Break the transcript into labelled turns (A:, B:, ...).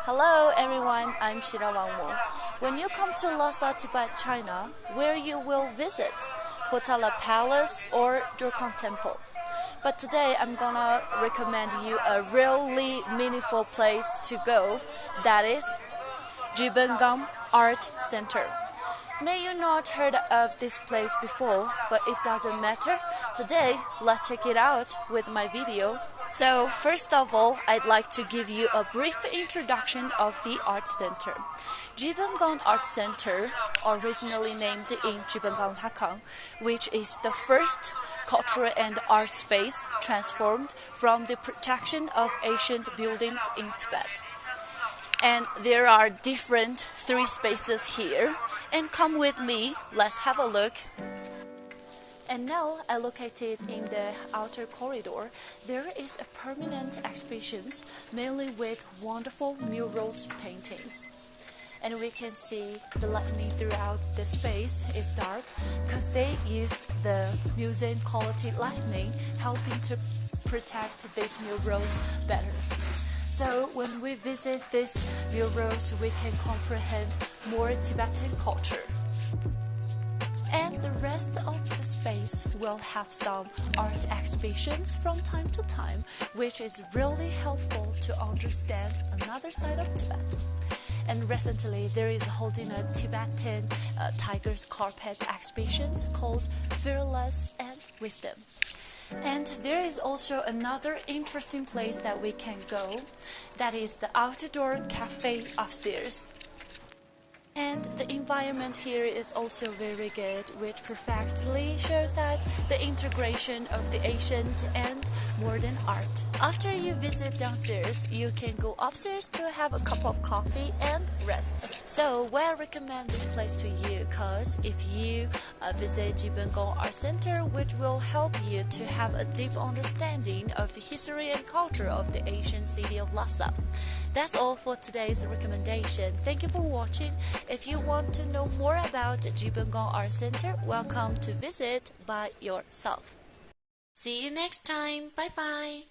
A: Hello everyone, I'm Wangmo. When you come to Lhasa, Tibet, China, where you will visit Potala Palace or Durkang Temple. But today I'm gonna recommend you a really meaningful place to go, that is Jebumgang Art Center. May you not heard of this place before, but it doesn't matter. Today, let's check it out with my video. So first of all, I'd like to give you a brief introduction of the art center. Jebumgang Art Center, originally named in Jebumgang, which is the first cultural and art space transformed from the protection of ancient buildings in Tibet. And there are different 3 spaces here. And come with me, let's have a look. And now, located in the outer corridor, there is a permanent exhibitions, mainly with wonderful murals paintings. And we can see the lighting throughout the space is dark because they use the museum quality lighting, helping to protect these murals better. So when we visit these murals, we can comprehend more Tibetan culture. And the rest of the space will have some art exhibitions from time to time, which is really helpful to understand another side of Tibet. And recently, there is holding a Tibetan tiger's carpet exhibitions called Fearless and Wisdom. And there is also another interesting place that we can go, that is the outdoor cafe upstairs. And the environment here is also very good, which perfectly shows that the integration of the ancient and modern art. After you visit downstairs, you can go upstairs to have a cup of coffee and rest. So I recommend this place to you because if you visit Jebumgang Art Center, which will help you to have a deep understanding of the history and culture of the ancient city of Lhasa. That's all for today's recommendation. Thank you for watching. If you want to know more about Jebumgang Art Center, welcome to visit by yourself. See you next time. Bye bye.